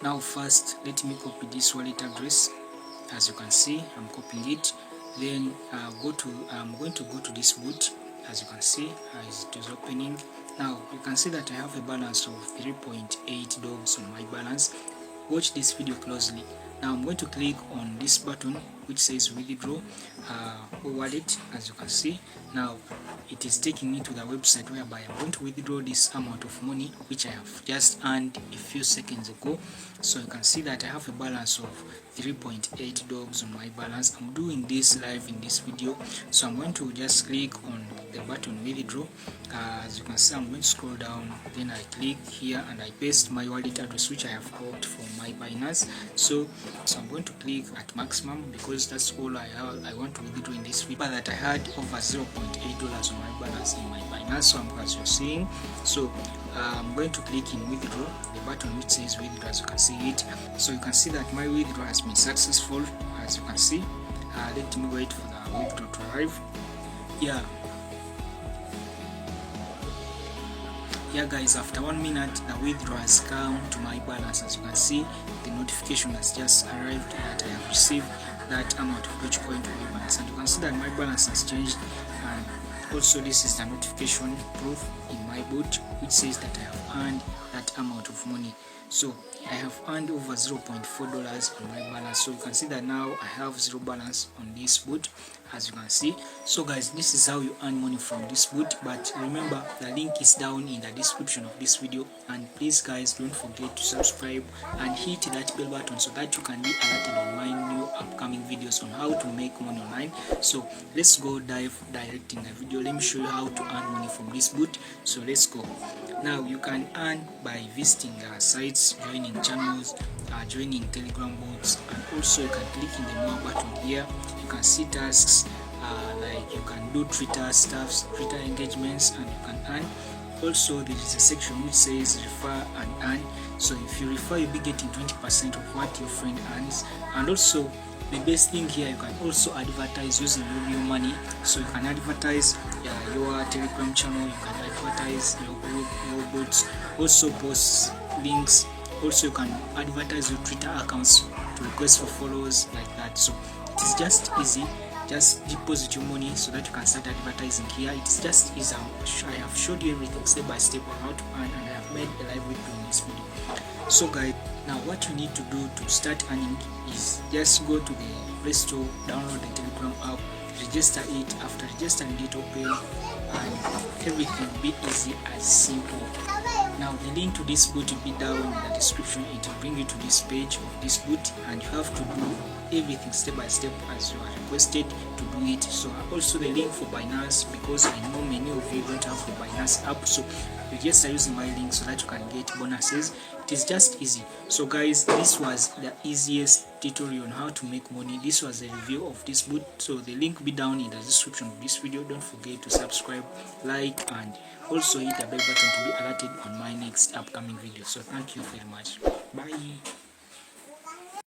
Now first let me copy this wallet address. As you can see, I'm copying it. Then I'm going to go to this boot. As you can see, as it is opening. Now you can see that I have a balance of 3.8 dogs on my balance. Watch this video closely. Now I'm going to click on this button which says withdraw wallet. As you can see, now it is taking me to the website whereby I'm going to withdraw this amount of money which I have just earned a few seconds ago. So you can see that I have a balance of 3.8 dogs on my balance. I'm doing this live in this video, so I'm going to just click on the button withdraw. As you can see, I'm going to scroll down, then I click here and I paste my wallet address which I have copied from my Binance. So I'm going to click at maximum because that's all I want to withdraw in this video. That I had over $0.8 on my balance in my Binance. So as you're seeing, so I'm going to click in withdraw, the button which says withdraw, as you can see it. So you can see that my withdraw has been successful, as you can see. Let me wait for the withdraw to arrive. Yeah guys, after 1 minute the withdraw has come to my balance. As you can see, the notification has just arrived that I have received that amount of Dogecoin to my balance, and you can see that my balance has changed. And also this is the notification proof in my boot which says that I have earned that amount of money. So I have earned over $0.4 on my balance. So you can see that now I have zero balance on this boot, as you can see. So guys, this is how you earn money from this boot. But remember, the link is down in the description of this video, and please guys, don't forget to subscribe and hit that bell button so that you can be alerted on my new upcoming videos on how to make money online. So let's go dive direct in the video. Let me show you how to earn money from this boot. So let's go. Now you can earn by visiting sites, joining channels, joining Telegram bots, and also you can click in the more button here. You can see tasks, like you can do Twitter stuffs, Twitter engagements, and you can earn. Also there is a section which says refer and earn. So if you refer, you'll be getting 20% of what your friend earns. And also the best thing here, you can also advertise using your real money. So you can advertise your Telegram channel, you can advertise your group, your bots, also post links. Also you can advertise your Twitter accounts to request for followers, like that. So it is just easy. Just deposit your money so that you can start advertising here. It's just easy. I have showed you everything step by step on how to earn, and I have made a live video in this video. So guys, now what you need to do to start earning is just go to the Play Store, download the Telegram app, register it. After registering it, open, and everything will be easy as simple. Now the link to this boot will be down in the description. It will bring you to this page of this boot, and you have to do everything step by step as you are requested to do it. So also the link for Binance, because I know many of you don't have the Binance app, so you just are using my link so that you can get bonuses. It is just easy. So guys, this was the easiest tutorial on how to make money. This was a review of this boot, so the link will be down in the description of this video. Don't forget to subscribe, like, and also hit the bell button to be alerted on my next upcoming video. So thank you very much. Bye.